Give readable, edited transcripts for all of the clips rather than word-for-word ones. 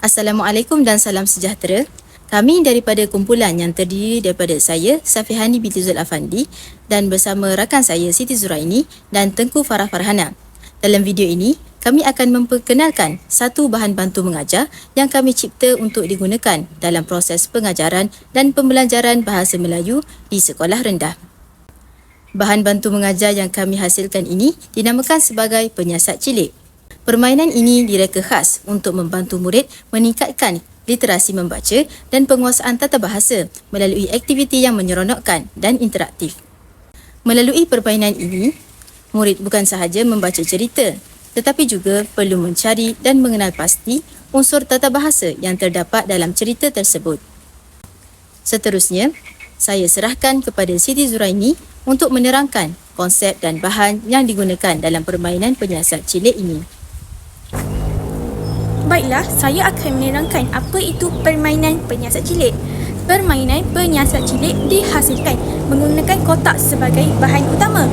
Assalamualaikum dan salam sejahtera. Kami daripada kumpulan yang terdiri daripada saya, Safihani binti Zul Afandi, dan bersama rakan saya Siti Zuraini dan Tengku Farah Farhana. Dalam video ini, kami akan memperkenalkan satu bahan bantu mengajar yang kami cipta untuk digunakan dalam proses pengajaran dan pembelajaran bahasa Melayu di sekolah rendah. Bahan bantu mengajar yang kami hasilkan ini dinamakan sebagai penyiasat cilik. Permainan ini direka khas untuk membantu murid meningkatkan literasi membaca dan penguasaan tata bahasa melalui aktiviti yang menyeronokkan dan interaktif. Melalui permainan ini, murid bukan sahaja membaca cerita, tetapi juga perlu mencari dan mengenal pasti unsur tata bahasa yang terdapat dalam cerita tersebut. Seterusnya, saya serahkan kepada Siti Zuraini untuk menerangkan konsep dan bahan yang digunakan dalam permainan penyiasat cilik ini. Baiklah, saya akan menerangkan apa itu permainan penyiasat cilik. Permainan penyiasat cilik dihasilkan menggunakan kotak sebagai bahan utama.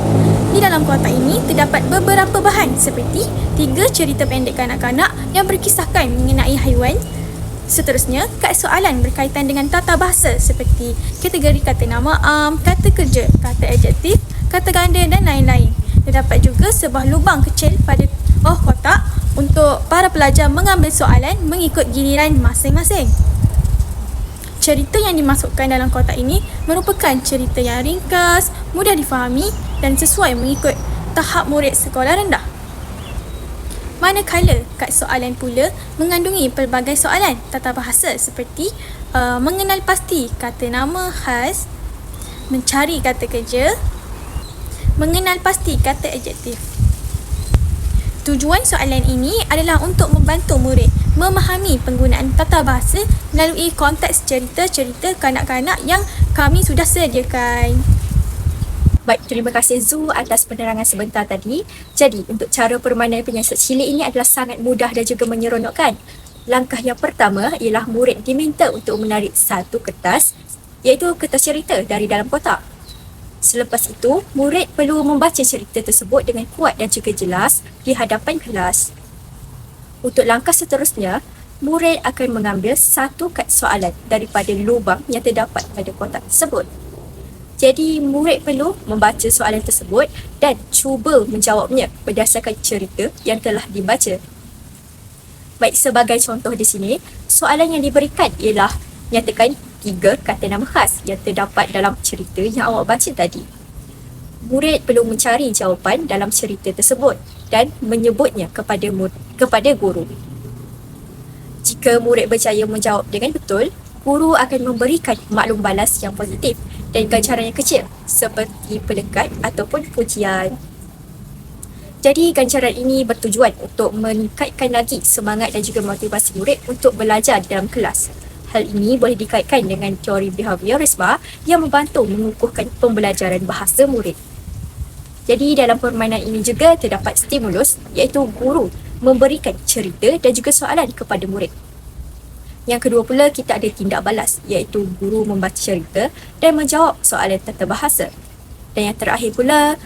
Di dalam kotak ini terdapat beberapa bahan seperti 3 cerita pendek kanak-kanak yang berkisahkan mengenai haiwan. Seterusnya, kad soalan berkaitan dengan tata bahasa seperti kategori kata nama am, kata kerja, kata adjektif, kata ganda dan lain-lain. Terdapat juga sebuah lubang kecil pada kotak untuk para pelajar mengambil soalan mengikut giliran masing-masing. Cerita yang dimasukkan dalam kotak ini merupakan cerita yang ringkas, mudah difahami dan sesuai mengikut tahap murid sekolah rendah. Manakala kad soalan pula mengandungi pelbagai soalan tata bahasa seperti mengenal pasti kata nama khas, mencari kata kerja, mengenal pasti kata adjektif. Tujuan soalan ini adalah untuk membantu murid memahami penggunaan tata bahasa melalui konteks cerita-cerita kanak-kanak yang kami sudah sediakan. Baik, terima kasih Zu atas penerangan sebentar tadi. Jadi, untuk cara permainan penyiasat cilik ini adalah sangat mudah dan juga menyeronokkan. Langkah yang pertama ialah murid diminta untuk menarik satu kertas, iaitu kertas cerita dari dalam kotak. Selepas itu, murid perlu membaca cerita tersebut dengan kuat dan juga jelas di hadapan kelas. Untuk langkah seterusnya, murid akan mengambil satu kad soalan daripada lubang yang terdapat pada kotak tersebut. Jadi, murid perlu membaca soalan tersebut dan cuba menjawabnya berdasarkan cerita yang telah dibaca. Baik, sebagai contoh di sini, soalan yang diberikan ialah nyatakan 3 kata nama khas yang terdapat dalam cerita yang awak baca tadi. Murid perlu mencari jawapan dalam cerita tersebut dan menyebutnya kepada guru. Jika murid berjaya menjawab dengan betul, guru akan memberikan maklum balas yang positif dan ganjaran yang kecil seperti pelekat ataupun pujian. Jadi ganjaran ini bertujuan untuk meningkatkan lagi semangat dan juga motivasi murid untuk belajar di dalam kelas. Hal ini boleh dikaitkan dengan teori behaviorisme yang membantu mengukuhkan pembelajaran bahasa murid. Jadi dalam permainan ini juga terdapat stimulus, iaitu guru memberikan cerita dan juga soalan kepada murid. Yang kedua pula, kita ada tindak balas, iaitu guru membaca cerita dan menjawab soalan tata bahasa. Dan yang terakhir pula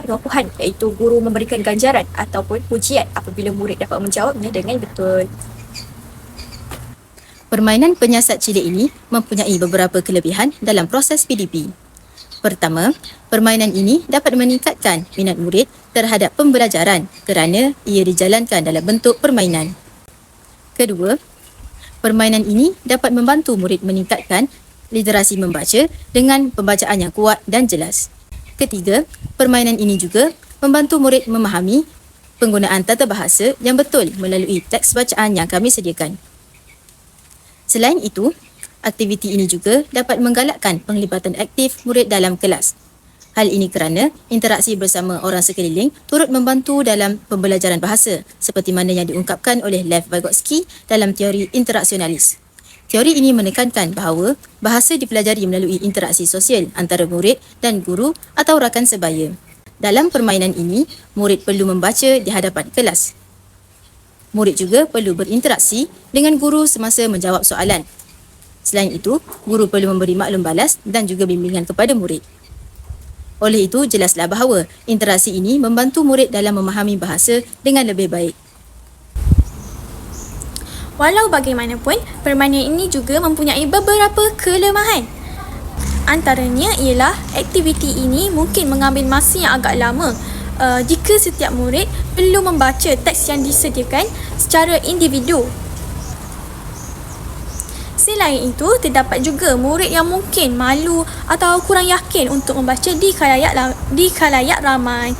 pengukuhan, iaitu guru memberikan ganjaran ataupun pujian apabila murid dapat menjawabnya dengan betul. Permainan penyiasat cilik ini mempunyai beberapa kelebihan dalam proses PDP. Pertama, permainan ini dapat meningkatkan minat murid terhadap pembelajaran kerana ia dijalankan dalam bentuk permainan. Kedua, permainan ini dapat membantu murid meningkatkan literasi membaca dengan pembacaan yang kuat dan jelas. Ketiga, permainan ini juga membantu murid memahami penggunaan tata bahasa yang betul melalui teks bacaan yang kami sediakan. Selain itu, aktiviti ini juga dapat menggalakkan penglibatan aktif murid dalam kelas. Hal ini kerana interaksi bersama orang sekeliling turut membantu dalam pembelajaran bahasa seperti mana yang diungkapkan oleh Lev Vygotsky dalam teori interaksionalis. Teori ini menekankan bahawa bahasa dipelajari melalui interaksi sosial antara murid dan guru atau rakan sebaya. Dalam permainan ini, murid perlu membaca di hadapan kelas. Murid juga perlu berinteraksi dengan guru semasa menjawab soalan. Selain itu, guru perlu memberi maklum balas dan juga bimbingan kepada murid. Oleh itu, jelaslah bahawa interaksi ini membantu murid dalam memahami bahasa dengan lebih baik. Walau bagaimanapun, permainan ini juga mempunyai beberapa kelemahan. Antaranya ialah aktiviti ini mungkin mengambil masa yang agak lama jika setiap murid perlu membaca teks yang disediakan secara individu. Selain itu, terdapat juga murid yang mungkin malu atau kurang yakin untuk membaca di khalayak ramai.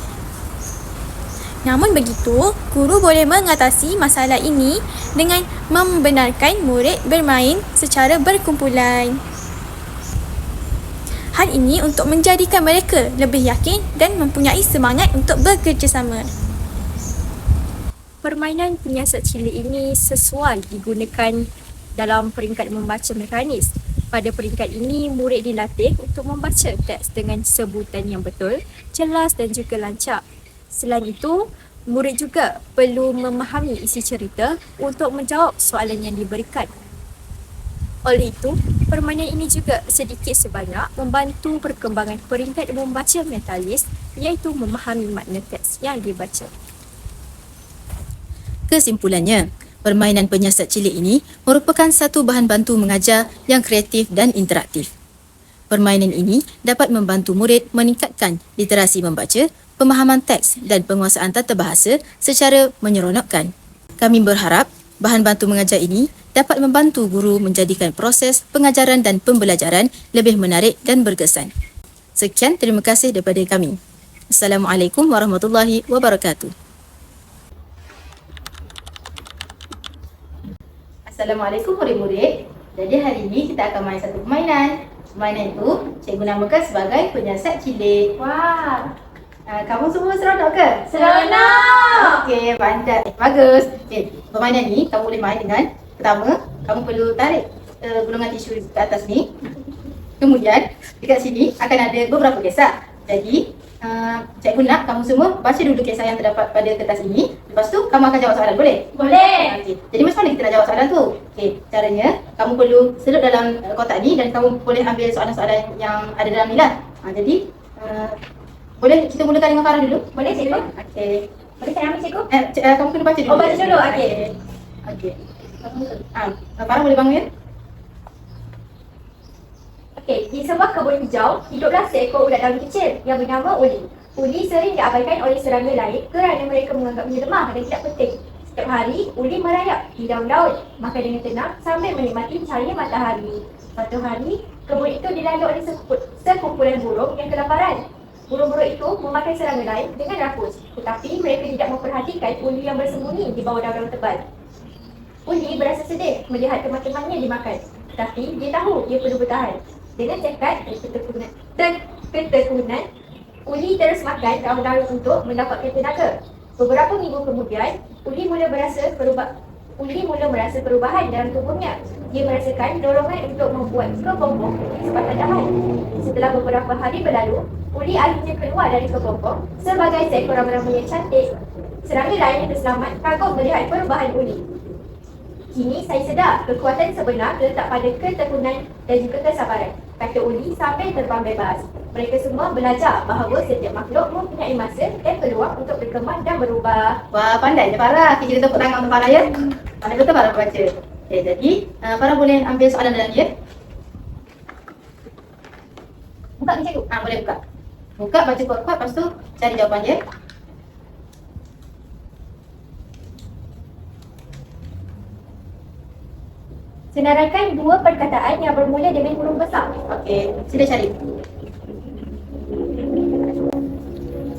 Namun begitu, guru boleh mengatasi masalah ini dengan membenarkan murid bermain secara berkumpulan. Hal ini untuk menjadikan mereka lebih yakin dan mempunyai semangat untuk bekerjasama. Permainan penyiasat cilik ini sesuai digunakan dalam peringkat membaca mekanis. Pada peringkat ini, murid dilatih untuk membaca teks dengan sebutan yang betul, jelas dan juga lancar. Selain itu, murid juga perlu memahami isi cerita untuk menjawab soalan yang diberikan. Oleh itu, permainan ini juga sedikit sebanyak membantu perkembangan peringkat membaca mentalis, iaitu memahami makna teks yang dibaca. Kesimpulannya, permainan penyiasat cilik ini merupakan satu bahan bantu mengajar yang kreatif dan interaktif. Permainan ini dapat membantu murid meningkatkan literasi membaca, pemahaman teks dan penguasaan tata bahasa secara menyeronokkan. Kami berharap bahan bantu mengajar ini dapat membantu guru menjadikan proses pengajaran dan pembelajaran lebih menarik dan berkesan. Sekian, terima kasih daripada kami. Assalamualaikum warahmatullahi wabarakatuh. Assalamualaikum murid-murid. Jadi hari ini kita akan main satu permainan. Permainan itu cikgu namakan sebagai penyiasat cilik. Wah, Kamu semua seronok ke? seronok! Okey, pandai. Bagus. Okey, permainan ni kamu boleh main dengan, pertama, kamu perlu tarik gulungan tisu ke atas ni. Kemudian, dekat sini akan ada beberapa kisah. Jadi, cikgu nak kamu semua baca dulu kisah yang terdapat pada kertas ini. Lepas tu, kamu akan jawab soalan. Boleh? Boleh! Okey. Jadi, macam mana kita nak jawab soalan tu? Okey, caranya, kamu perlu selut dalam kotak ni dan kamu boleh ambil soalan-soalan yang ada dalam ni lah. Jadi, boleh kita mulakan dengan Farah dulu? Boleh, cikgu? Okey. Boleh saya ambil, cikgu? Kamu kena baca dulu. Oh, baca dulu, okey. Okey. Farah boleh bangun ya? Okey, di sebuah kebun hijau, hiduplah seekor ulat daun kecil yang bernama Uli. Uli sering diabaikan oleh serangga lain kerana mereka menganggapnya lemah dan tidak penting. Setiap hari, Uli merayap di daun-daun, makan dengan tenang sambil menikmati cahaya matahari. Suatu hari, kebun itu dilalui oleh sekumpulan burung yang kelaparan. Burung-burung itu memakan serangga lain dengan rakus, tetapi mereka tidak memperhatikan Uli yang bersembunyi di bawah daun-daun tebal. Uli berasa sedih melihat teman-temannya dimakan, tetapi dia tahu dia perlu bertahan. Dengan tekad dan ketekunan, Uli terus makan daun-daun untuk mendapatkan tenaga. Beberapa minggu kemudian, Uli mula merasa perubahan dalam tubuhnya. Dia merasakan dorongan untuk membuat kepompong di sebatang dahan. Setelah beberapa hari berlalu, Uli akhirnya keluar dari kepompong sebagai seekor rama-rama yang cantik. Serangga lain yang terselamat kagum melihat perubahan Uli. Kini saya sedar kekuatan sebenar terletak pada ketekunan dan juga kesabaran, kata Uli sambil terbang bebas. Mereka semua belajar bahawa setiap makhluk mempunyai masa dan peluang untuk berkembang dan berubah. Wah, pandai je Farah. Kita tepuk tangan untuk Farah ya. Pandai betul Farah baca. Okey, jadi Farah boleh ambil soalan dalam ni ya. Buka ke, cikgu? Boleh buka. Buka, baca kuat-kuat, lepas tu cari jawapannya. Senaraikan dua perkataan yang bermula dengan huruf besar. Okey, sila cari.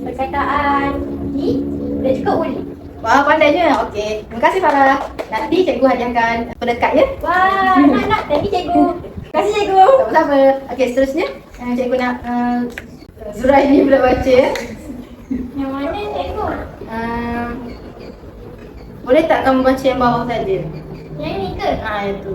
Perkataan di dan juga Uli. Wah, pandainya. Okey, terima kasih Farah. Nanti cikgu hadiahkan pelekat ya. Wah, nak. Thank you, cikgu. Terima kasih, cikgu. Sama-sama. Okey, seterusnya cikgu nak Zuraini pula baca ya. Yang mana cikgu? Boleh tak kamu baca yang bawah saja? Yang ini ke? Itu.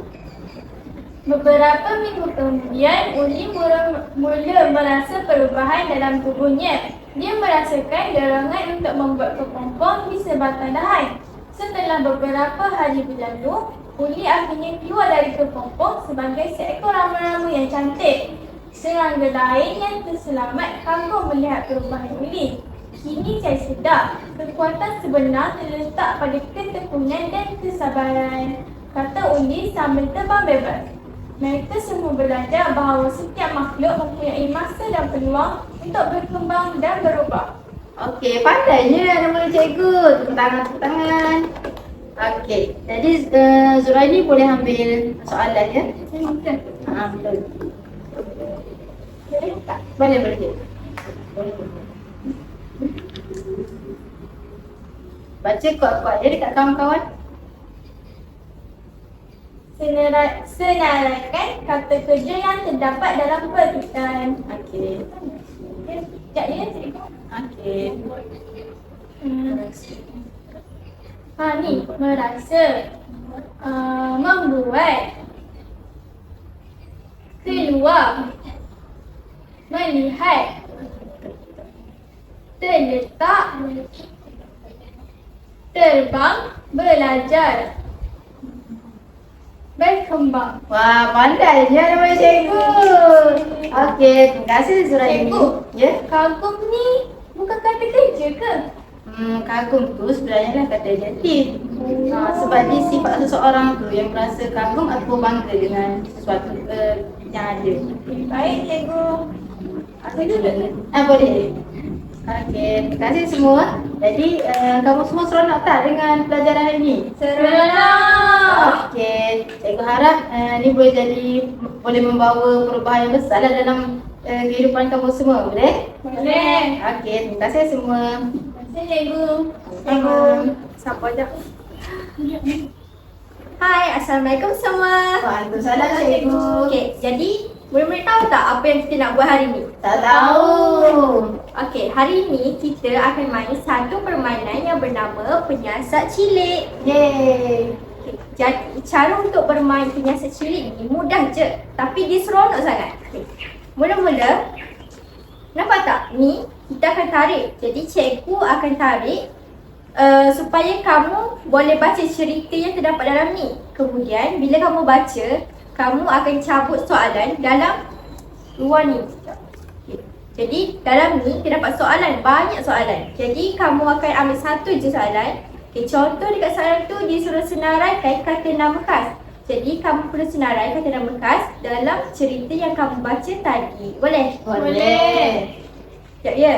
Beberapa minggu kemudian, Uli mula merasa perubahan dalam tubuhnya. Dia merasakan dorongan untuk membuat kepompong di sebatang dahan. Setelah beberapa hari berlalu, Uli akhirnya keluar dari kepompong sebagai seekor rama-rama yang cantik. Serangga lain yang terselamat kagum melihat perubahan Uli. Kini saya sedar, kekuatan sebenar terletak pada ketekunan dan kesabaran. kata undi sambil terbang bebas. Mereka semua belajar bahawa setiap makhluk mempunyai masa dan peluang untuk berkembang dan berubah. Okey, pandainya nama cikgu. Tepuk tangan, tepuk tangan. Okey, jadi Zuraini boleh ambil soalan ya? Betul. Betul. Boleh tak? Boleh, boleh. Baca kuat-kuat ya dekat kawan-kawan. Senaraikan kata kerja yang terdapat dalam petikan. Okey. Sekejap ya, cikgu. Okey. Ni, merasa, membuat, keluar, melihat, terletak, terbang, belajar, berkembang. Wah, pandainya nama cikgu. Okey, terima kasih Zuraini. Cikgu, Ya. kagum ni bukan kata kerja ke? Kagum tu sebenarnya lah kata adjektif. Sebab dia sifat seseorang tu yang merasa kagum atau bangga dengan sesuatu yang ada. Baik, cikgu. Aku dulu. Boleh. Okey, terima kasih semua. Jadi, kamu semua seronok tak dengan pelajaran hari ni? Seronok. Okey, cikgu harap ni boleh membawa perubahan yang besar lah dalam kehidupan kamu semua. Boleh? Boleh. Okey, terima kasih semua. Terima kasih, cikgu. Cikgu. Siapa je? Hai, Assalamualaikum semua. Waalaikumsalam cikgu. Okey, jadi murid-murid tahu tak apa yang kita nak buat hari ni? Tak tahu. Okey, hari ni kita akan main satu permainan yang bernama penyiasat cilik. Yeay. Okay, jadi cara untuk bermain penyiasat cilik ni mudah je, tapi dia seronok sangat. Okay. Mula-mula, nampak tak? Ni kita akan tarik. Jadi cikgu akan tarik supaya kamu boleh baca cerita yang terdapat dalam ni. Kemudian bila kamu baca, kamu akan cabut soalan dalam luar ni. Okay. Jadi dalam ni terdapat soalan, banyak soalan. Jadi kamu akan ambil satu je soalan. Okay, contoh dekat soalan tu dia suruh senaraikan kata nama khas. Jadi kamu perlu senaraikan kata nama khas dalam cerita yang kamu baca tadi. Boleh? Boleh. Sekejap ya.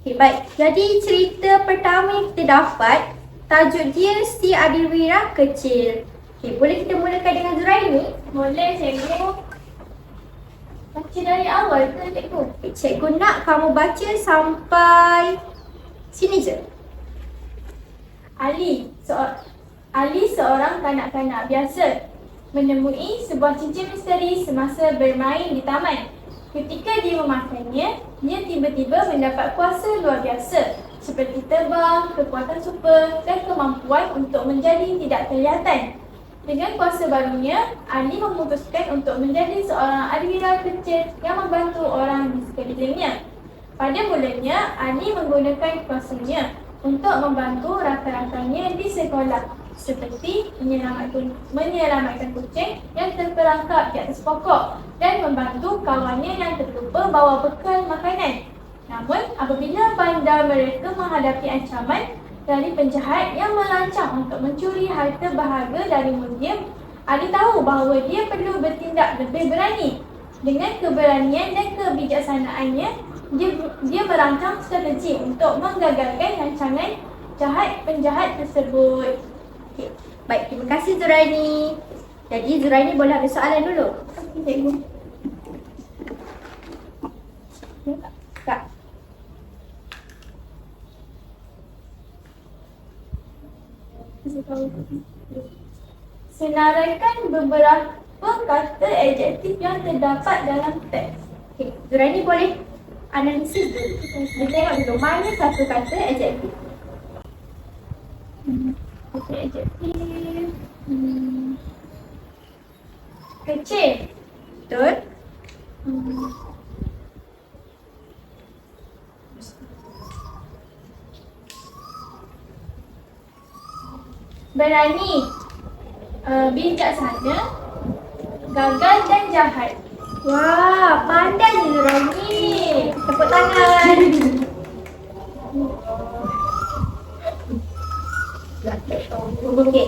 Okay, baik. Jadi cerita pertama yang kita dapat, tajuk dia Si Adilwira Kecil. Okay, boleh kita mulakan dengan Zuraini? Boleh, cikgu. Baca dari awal ke, cikgu? Okay, cikgu nak kamu baca sampai sini je. Ali seorang kanak-kanak biasa menemui sebuah cincin misteri semasa bermain di taman. Ketika dia memakannya, dia tiba-tiba mendapat kuasa luar biasa seperti terbang, kekuatan super dan kemampuan untuk menjadi tidak kelihatan. Dengan kuasa barunya, Ali memutuskan untuk menjadi seorang adwira kecil yang membantu orang di sekelilingnya. Pada mulanya, Ali menggunakan kuasanya untuk membantu rakan-rakannya di sekolah, seperti menyelamatkan kucing yang terperangkap di atas pokok dan membantu kawannya yang terlupa bawa bekal makanan. Namun, apabila bandar mereka menghadapi ancaman dari penjahat yang merancang untuk mencuri harta berharga dari museum, Ali tahu bahawa dia perlu bertindak lebih berani. Dengan keberanian dan kebijaksanaannya, dia merancang strategi untuk menggagalkan rancangan penjahat tersebut. Okay. Baik, terima kasih Zuraini. Jadi Zuraini boleh ambil soalan dulu. Cikgu. Kak. Senaraikan beberapa kata adjektif yang terdapat dalam teks. Okay. Zuraini boleh analisis dulu. Kita tengok dulu mana satu kata adjektif. Okey, adjektif. Kecil. Betul? Berani. Bijaksana. Gagal dan jahat. Wah, pandai je Zuraini. Tepuk tangan. Okey.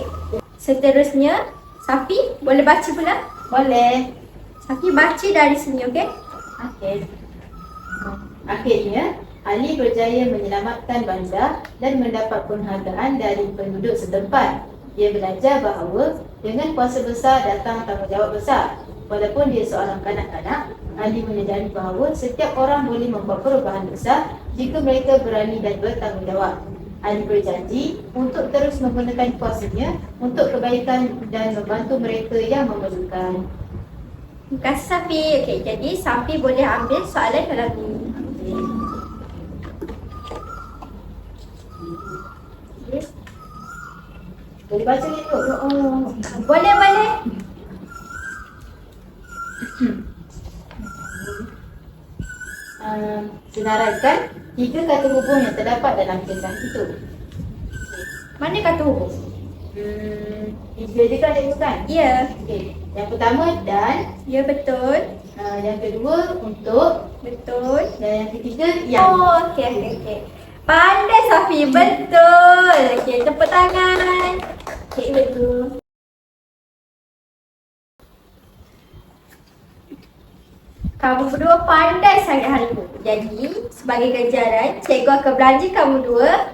Seterusnya, Safi boleh baca pula? Boleh. Safi baca dari sini, okey? Okey. Akhirnya, Ali berjaya menyelamatkan bandar dan mendapat penghargaan dari penduduk setempat. Dia belajar bahawa dengan kuasa besar datang tanggungjawab besar. Walaupun dia seorang kanak-kanak, Ali menyadari bahawa setiap orang boleh membuat perubahan besar jika mereka berani dan bertanggungjawab. Ali berjanji untuk terus menggunakan kuasanya untuk kebaikan dan membantu mereka yang memerlukan. Terima kasih Safi. Okey, jadi Safi boleh ambil soalan dalam ini. Boleh baca ni tu? Boleh, boleh. Senaraikan 3 kata hubung yang terdapat dalam kisah itu. Mana kata hubung? 3 je kan cikgu kan? Ya. Okey. Yang pertama dan, Ya, betul. yang kedua untuk, Betul. dan yang ketiga yang. Oh, okey. Pandai Safi, betul. Okey, tepuk tangan. Okey, betul. Kamu berdua pandai sangat hari ini. Jadi, sebagai ganjaran, cikgu akan belanja kamu dua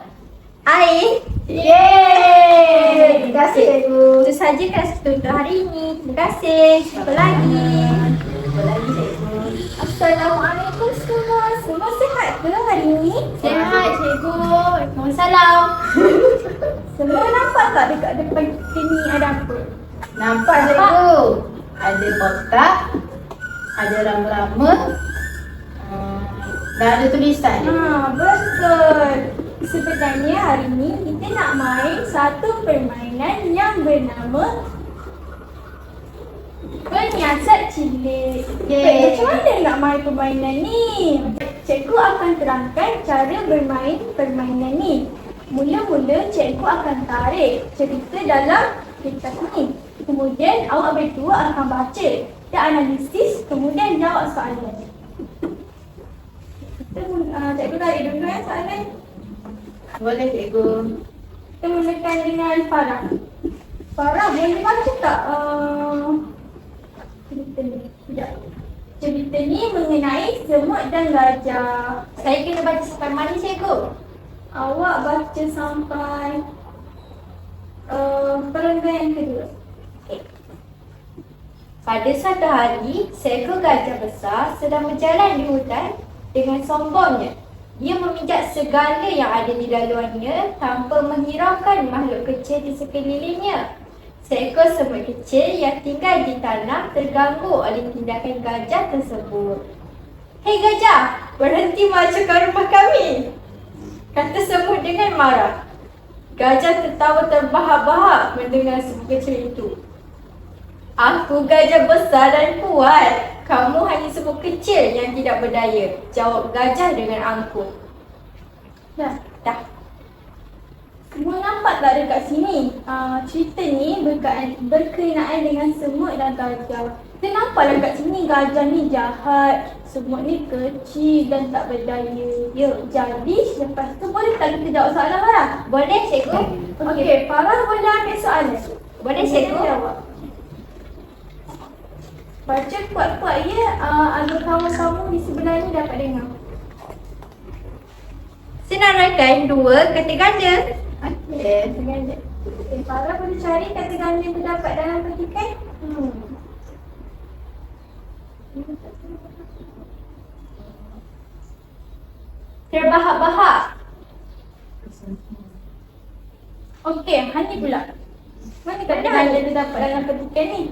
air. Yeay! Terima kasih cikgu. Itu saja kelas kita untuk hari ini. Terima kasih. Jumpa lagi. Jumpa lagi cikgu. Assalamualaikum semua. Semua sihat ke hari ini? Sihat cikgu. Waalaikumsalam. Semua nampak tak dekat depan kita ni ada apa? Nampak cikgu? Ada kotak, ada rama-rama, dan ada tulisan. Betul. Sebenarnya hari ni kita nak main satu permainan yang bernama penyiasat cilik. Yeay. Macam mana nak main permainan ni? Cikgu akan terangkan cara bermain permainan ni. Mula-mula cikgu akan tarik cerita dalam kertas ni. Kemudian awak berdua akan baca dan analisis, kemudian jawab soalan. Cikgu tarik dulu soalan. Boleh cikgu. Kita mulakan dengan Farah. Farah, boleh baca tak cerita ni? Sekejap. Cerita ni mengenai semut dan gajah. Saya kena baca sampai mana cikgu? Awak baca sampai perenggan yang kedua. Pada suatu hari, seekor gajah besar sedang berjalan di hutan dengan sombongnya. Dia memijak segala yang ada di laluannya tanpa menghiraukan makhluk kecil di sekelilingnya. Seekor semut kecil yang tinggal di tanah terganggu oleh tindakan gajah tersebut. "Hei gajah, berhenti mengacaukan rumah kami," kata semut dengan marah. Gajah tertawa terbahak-bahak mendengar semut kecil itu. "Aku gajah besar dan kuat. Kamu hanya semut kecil yang tidak berdaya," jawab gajah dengan angkuh. Dah. Dah. Semua nampak tak dekat sini? Cerita ni berkenaan dengan semut dan gajah. Kita nampaklah kat sini gajah ni jahat, semut ni kecil dan tak berdaya. Ya, jadi lepas tu boleh tak kita jawab soalan Farah? Boleh cikgu? Okey, Farah boleh ambil soalan. Boleh cikgu? Jawab. Baca kuat-kuat ya, agar kamu-kamu di sebelah ni dapat dengar. Senaraikan 2 kata ganda. Okey, ganda. Farah boleh cari kata ganda yang terdapat dalam petikan? Terbahak-bahak. Okey, Hani pula. Mana kata ganda terdapat dalam petikan ni?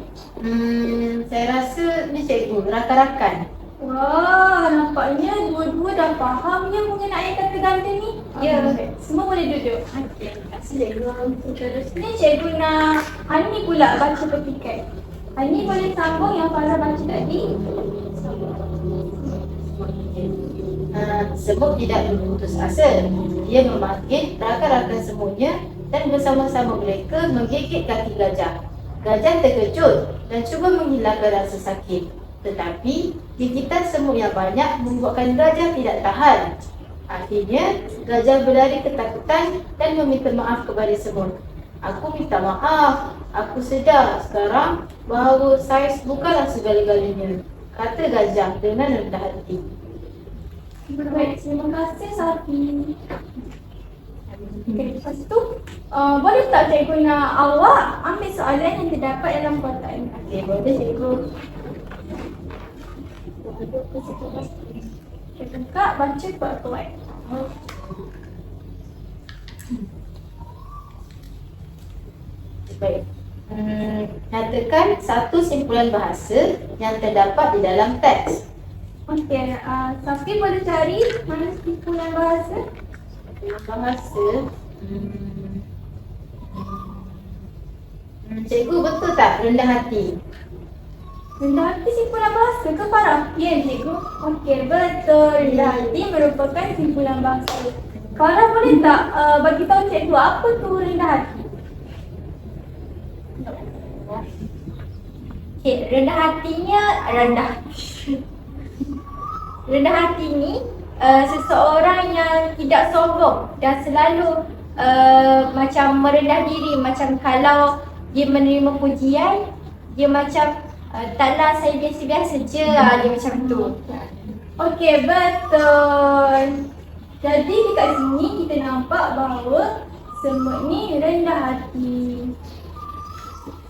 Saya rasa ni cikgu, rakan-rakan. Wah, nampaknya dua-dua dah faham ya mengenai kata ganda ni. Ya. Semua boleh duduk. Okey, terima kasih cikgu. Terusnya cikgu nak Hani pula baca petikan. Hani boleh sambung yang Farah baca tadi? Semut tidak berputus asa. Dia memanggil rakan-rakan semutnya dan bersama-sama mereka menggigit kaki gajah. Gajah terkejut dan cuba menghilangkan rasa sakit. Tetapi gigitan semut yang banyak membuatkan gajah tidak tahan. Akhirnya, Gajah berlari ketakutan dan meminta maaf kepada semut. Aku minta maaf. Aku sedar sekarang bahawa saiz bukanlah segala-galanya, kata Gajah dengan rendah hati. Baik, terima kasih Safi. Okay, lepas tu, boleh tak cikgu nak awak ambil soalan yang terdapat dalam kotak ini? Okey, boleh cikgu. Kita buka, baca kuat-kuat. Baik. Nyatakan satu simpulan bahasa yang terdapat di dalam teks. Okey, Safi boleh cari mana simpulan bahasa? Bahasa. Cikgu, betul tak rendah hati? Rendah hati simpulan bahasa ke Farah? Ya, cikgu. Okey, betul. Rendah hati merupakan simpulan bahasa. Farah boleh tak bagi tahu cikgu apa tu rendah hati? Okay, rendah hatinya rendah hati ni seseorang yang tidak sombong dan selalu macam merendah diri, macam kalau dia menerima pujian, dia macam taklah saya biasa-biasa je, dia macam tu. Okey, betul. Jadi dekat sini kita nampak bahawa semut ni rendah hati.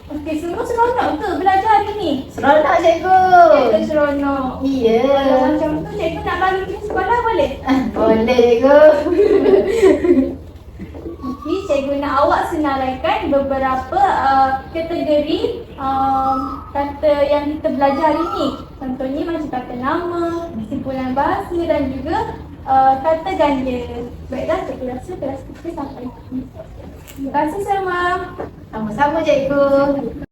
Okey, semua seronok ke belajar hari ni? Seronok cikgu. Cikgu seronok. Ya. Kalau macam tu cikgu nak bagi pergi sekolah boleh? Boleh cikgu. Jadi cikgu nak awak senaraikan beberapa kategori kata yang kita belajar hari ni. Contohnya macam kata nama, simpulan bahasa dan juga kata ganda. Baiklah, cikgu rasa kelas kita sampai. Terima kasih semua. Sama-sama cikgu.